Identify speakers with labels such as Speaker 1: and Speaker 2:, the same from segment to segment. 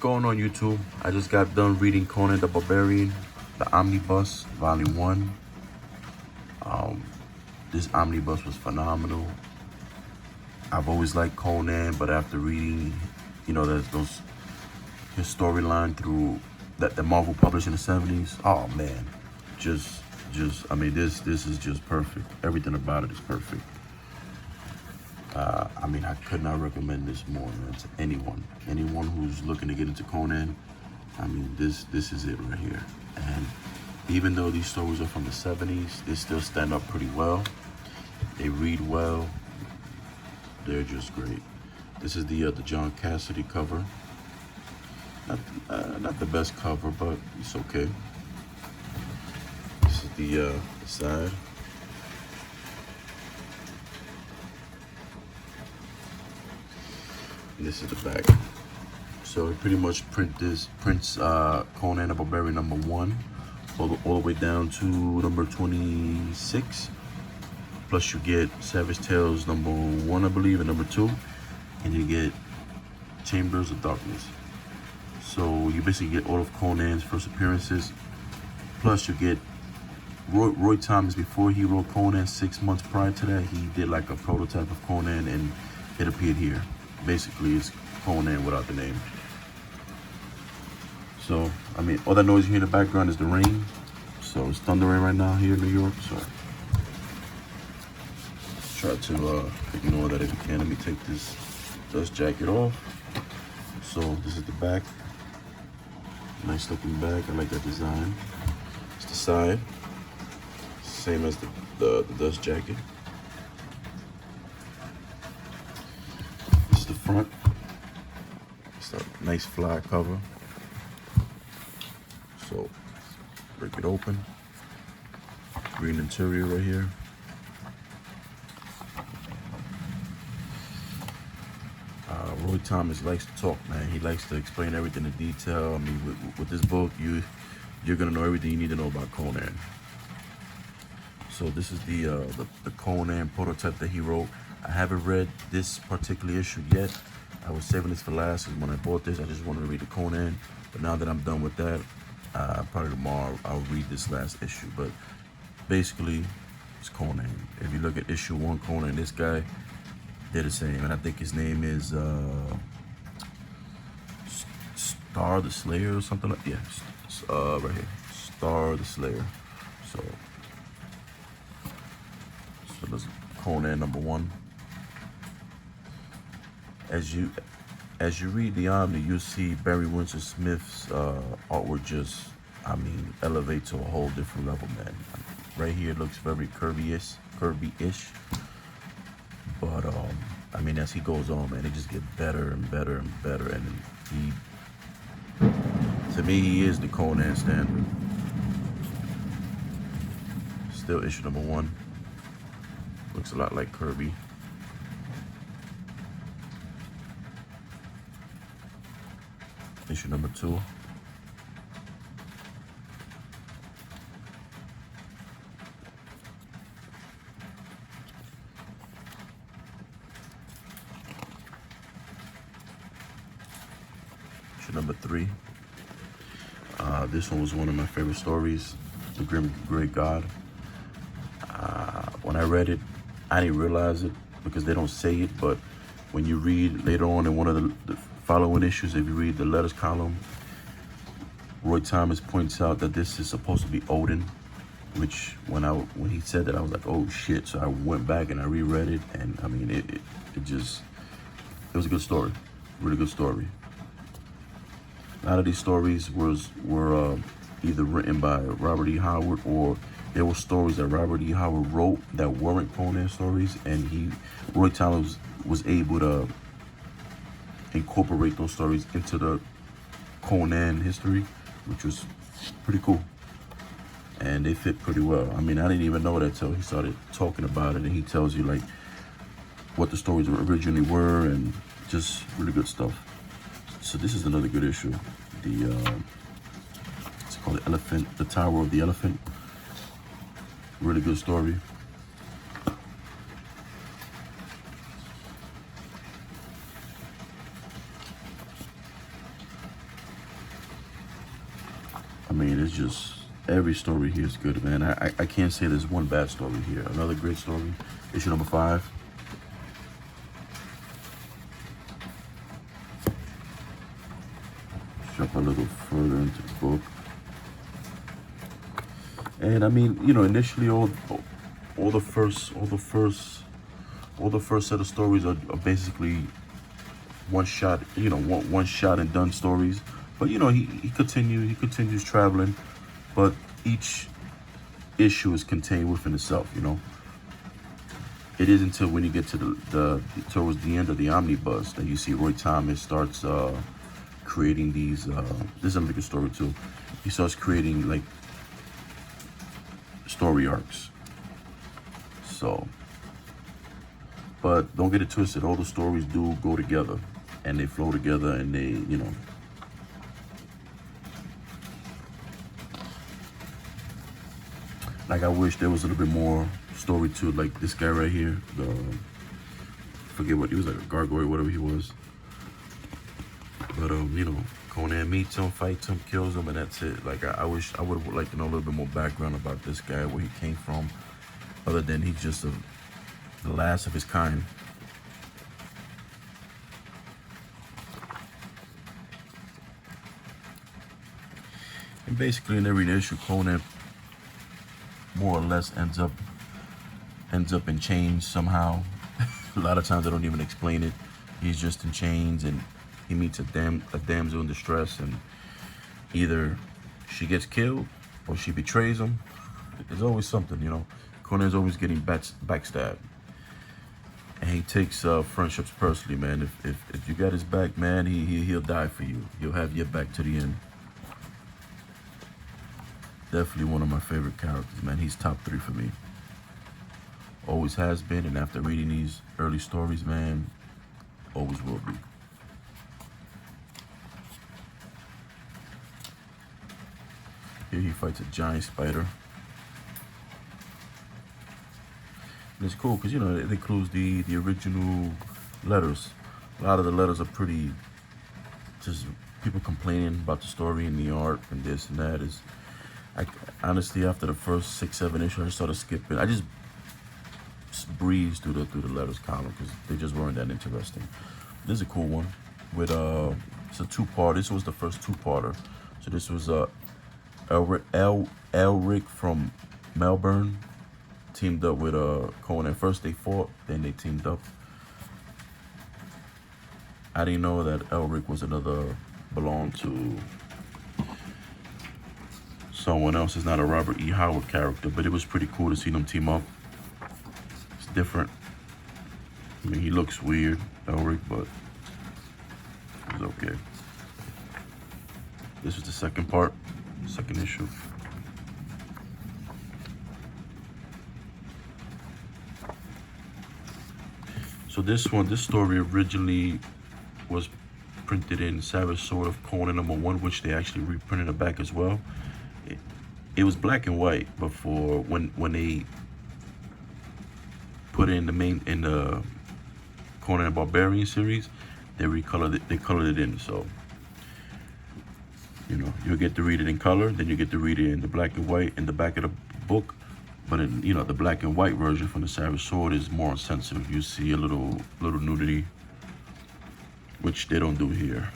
Speaker 1: going on, YouTube? I just got done reading Conan the Barbarian, the Omnibus, Volume 1. This omnibus was phenomenal. I've always liked Conan, but after reading, there's his storyline through that the Marvel published in the 70s. Oh man, I mean, this is just perfect. Everything about it is perfect. I mean, I could not recommend this more, man, to anyone who's looking to get into Conan. I mean, this is it right here. And even though these stories are from the 70s, they still stand up pretty well. They read well. They're just great. This is the John Cassidy cover. Not the best cover, but it's okay. This is the side. And this is the back. So it pretty much prints Conan the Barbarian #1 all the way down to number 26. Plus you get Savage Tales #1, I believe, and #2, and you get Chambers of Darkness. So you basically get all of Conan's first appearances. Plus you get Roy Thomas. Before he wrote Conan, 6 months prior to that, he did like a prototype of Conan, and it appeared here. Basically, it's Conan without the name. So, I mean, all that noise you hear in the background is the rain. So it's thundering right now here in New York. So try to ignore that if you can. Let me take this dust jacket off. So this is the back. Nice looking back. I like that design. It's the side. Same as the dust jacket. This is the front. It's a nice fly cover. So break it open. Green interior right here. Roy Thomas likes to talk, man. He likes to explain everything in detail. I mean, with this book, you're gonna know everything you need to know about Conan. So this is the Conan prototype that he wrote. I haven't read this particular issue yet. I was saving this for last, and when I bought this, I just wanted to read the Conan. But now that I'm done with that, probably tomorrow I'll read this last issue. But basically, it's Conan. If you look at issue 1, Conan, this guy, they're the same, and I think his name is Star the Slayer or something like. Yeah, right here, Star the Slayer. So that's Conan #1. As you read the Omni, you see Barry Windsor Smith's artwork just, I mean, elevate to a whole different level, man. Right here, it looks very Kirby-ish. But I mean, as he goes on, man, it just gets better and better and better. And to me, he is the Conan standard. Still issue #1. Looks a lot like Kirby. Issue #2. #3. This one was one of my favorite stories, The Grim Great God. When I read it, I didn't realize it because they don't say it, but when you read later on in one of the following issues, if you read the letters column, Roy Thomas points out that this is supposed to be Odin, which when he said that, I was like, oh shit. So I went back and I reread it, and I mean, it was a good story, really good story. A lot of these stories were either written by Robert E. Howard, or there were stories that Robert E. Howard wrote that weren't Conan stories, and Roy Thomas was able to incorporate those stories into the Conan history, which was pretty cool. And they fit pretty well. I mean, I didn't even know that till he started talking about it, and he tells you like what the stories originally were, and just really good stuff. So this is another good issue. It's called The Elephant, The Tower of the Elephant. Really good story. I mean, it's just every story here is good, man. I can't say there's one bad story here. Another great story. Issue number 5. Jump a little further into the book. And I mean, you know, initially all the first set of stories are basically one shot, you know, one shot and done stories. But you know, he continues traveling, but each issue is contained within itself, you know. It is until when you get to the towards the end of the omnibus that you see Roy Thomas starts creating these this is a good story too. He starts creating like story arcs. So, but don't get it twisted, all the stories do go together and they flow together, and they, you know, like I wish there was a little bit more story to like this guy right here, the forget what he was, like a gargoyle, whatever he was. But you know, Conan meets him, fights him, kills him, and that's it. Like I wish I would have liked to know a little bit more background about this guy, where he came from, other than he's just the last of his kind. And basically in every issue, Conan more or less ends up in chains somehow. A lot of times I don't even explain it. He's just in chains, and he meets a damsel in distress, and either she gets killed or she betrays him. There's always something, you know. Conan's always getting backstabbed, and he takes friendships personally, man. If you got his back, man, he'll die for you. He'll have your back to the end. Definitely one of my favorite characters, man. He's top 3 for me. Always has been, and after reading these early stories, man, always will be. Here he fights a giant spider. And it's cool because, you know, it includes the original letters. A lot of the letters are pretty, just people complaining about the story and the art and this and that. Honestly, after the first 6, 7 issues, I started skipping. I just breezed through the letters column because they just weren't that interesting. This is a cool one with it's a 2-part. This was the first 2-parter. So this was Lrick from Melbourne teamed up with Conan. First they fought, then they teamed up. I didn't know that Lrick was belonged to someone else. It's not a Robert E. Howard character, but it was pretty cool to see them team up. It's different. I mean, he looks weird, Lrick, but it's okay. This was the second part, second issue. So this story originally was printed in Savage Sword of Conan #1, which they actually reprinted it back as well. It was black and white before, when they put it in the Conan the Barbarian series, they recolored it. They colored it in, so you know, you'll get to read it in color, then you get to read it in the black and white in the back of the book. But in, you know, the black and white version from the Savage Sword is more sensitive. You see a little nudity, which they don't do here,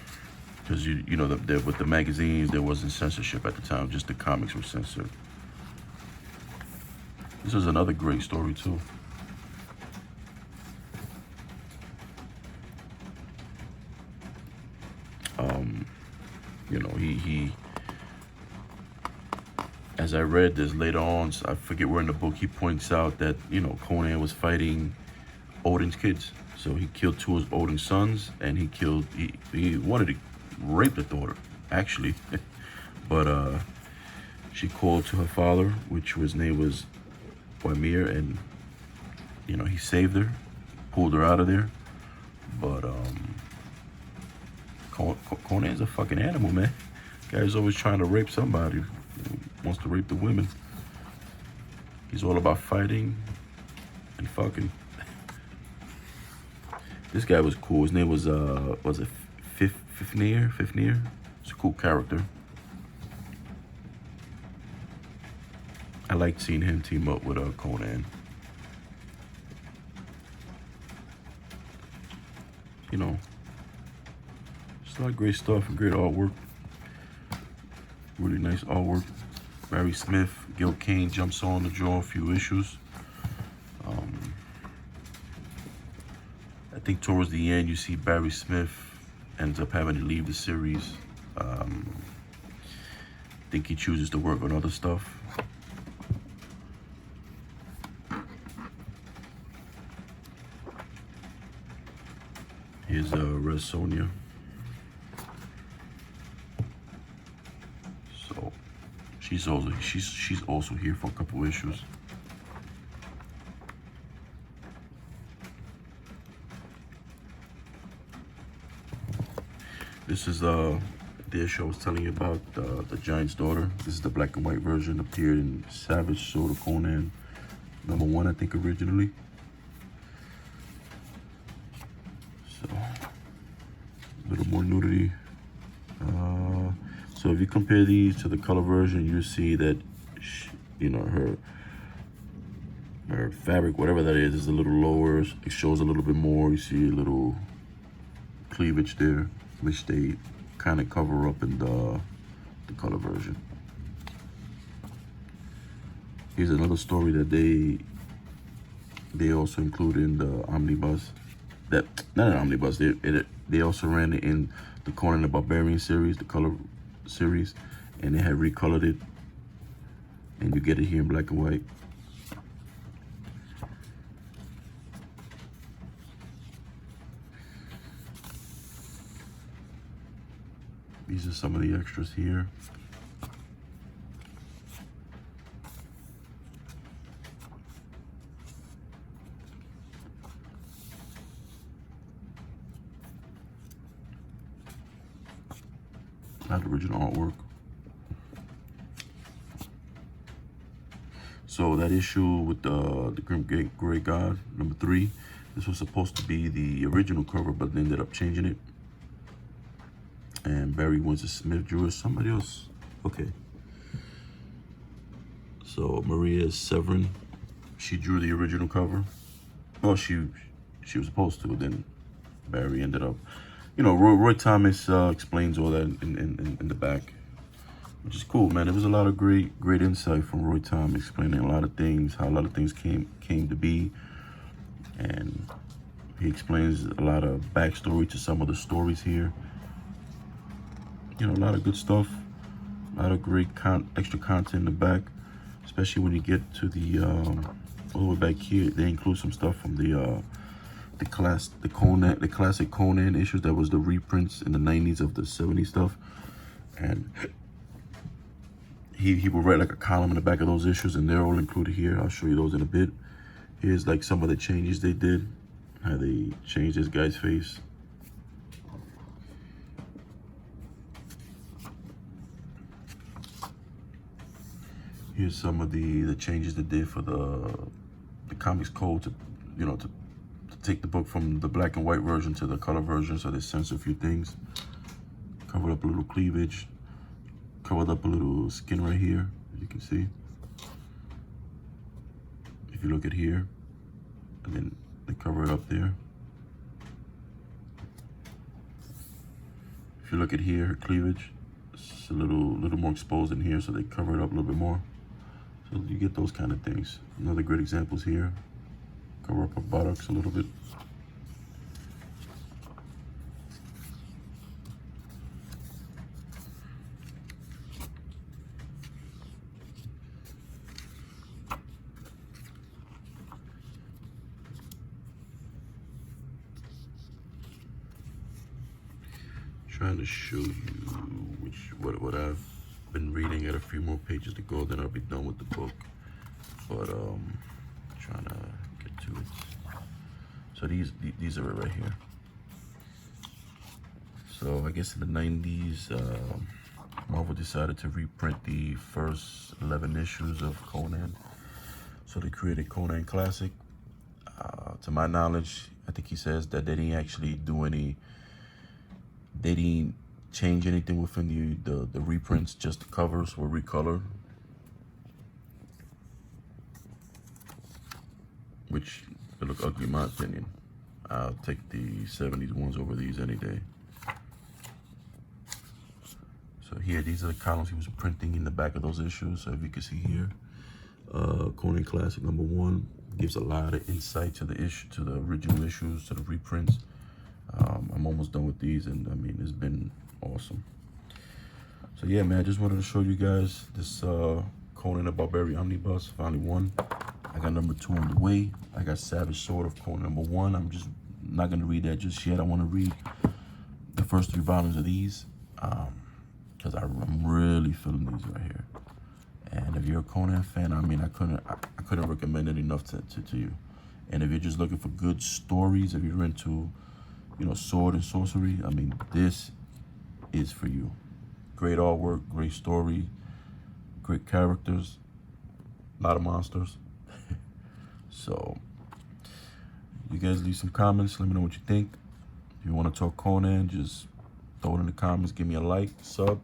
Speaker 1: because you know, with the magazines there wasn't censorship at the time. Just the comics were censored. This is another great story too. You know, he as I read this later on, I forget where in the book, he points out that, you know, Conan was fighting Odin's kids. So he killed 2 of Odin's sons, and he wanted to rape the daughter, actually. But she called to her father, his name was Waimea, and, you know, he saved her, pulled her out of there. But Conan's a fucking animal, man. Guy's always trying to rape somebody. Wants to rape the women. He's all about fighting and fucking. This guy was cool. His name was it Fifnir? It's a cool character. I like seeing him team up with Conan. You know, it's a lot of great stuff and great artwork. Really nice artwork. Barry Smith, Gil Kane jumps on to draw a few issues. I think towards the end you see Barry Smith ends up having to leave the series. I think he chooses to work on other stuff. Here's Red Sonja. So she's also here for a couple issues. This is the issue I was telling you about, the Giant's Daughter. This is the black and white version, appeared in Savage Sword of Conan #1, I think, originally. So a little more nudity. So if you compare these to the color version, you see that you know, her fabric, whatever that is a little lower. It shows a little bit more. You see a little cleavage there, which they kind of cover up in the color version. Here's another story that they also include in the omnibus. That not an omnibus. They also ran it in the Conan the Barbarian series, the color series, and they had recolored it, and you get it here in black and white. These are some of the extras here. Not original artwork. So that issue with the Grim Gray God, #3, this was supposed to be the original cover, but they ended up changing it. And Barry Windsor Smith drew it. Somebody else. Okay. So Maria Severin, she drew the original cover. Well, she was supposed to. Then Barry ended up. You know, Roy Thomas explains all that in the back, which is cool, man. There was a lot of great insight from Roy Thomas, explaining a lot of things, how a lot of things came to be, and he explains a lot of backstory to some of the stories here. You know, a lot of good stuff, a lot of great extra content in the back, especially when you get to the all the way back here. They include some stuff from the classic Conan issues. That was the reprints in the 90s of the 70s stuff, and he will write like a column in the back of those issues, and they're all included here. I'll show you those in a bit. Here's like some of the changes they did, how they changed this guy's face. Here's some of the changes they did for the comics code to, you know, to take the book from the black and white version to the color version. So they censor a few things. Covered up a little cleavage. Covered up a little skin right here, as you can see. If you look at here, and then they cover it up there. If you look at here, her cleavage, it's a little more exposed in here, so they cover it up a little bit more. So you get those kind of things. Another great examples here. Cover up her buttocks a little bit. Trying to show you what I've been reading. At a few more pages to go, then I'll be done with the book. But trying to get to it. So these are it right here. So I guess in the 90s, Marvel decided to reprint the first 11 issues of Conan. So they created Conan Classic. To my knowledge, I think he says that they didn't actually do any. They didn't change anything within the reprints, just the covers were recolored. which they look ugly in my opinion. I'll take the 70s ones over these any day. So here, these are the columns he was printing in the back of those issues. So if you can see here, Conan Classic #1 gives a lot of insight to the issue, to the original issues, to the reprints. I'm almost done with these, and I mean, it's been awesome. So yeah, man, I just wanted to show you guys this Conan the Barbarian Omnibus, Volume 1. I got #2 on the way. I got Savage Sword of Conan #1. I'm just not gonna read that just yet. I want to read the first 3 volumes of these, because I'm really feeling these right here. And if you're a Conan fan, I mean, I couldn't recommend it enough to you. And if you're just looking for good stories, if you're into, you know, sword and sorcery, I mean, this is for you. Great artwork, great story, great characters, a lot of monsters. So, you guys leave some comments. Let me know what you think. If you want to talk Conan, just throw it in the comments. Give me a like, sub.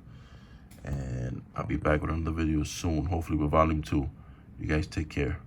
Speaker 1: And I'll be back with another video soon, hopefully with Volume 2. You guys take care.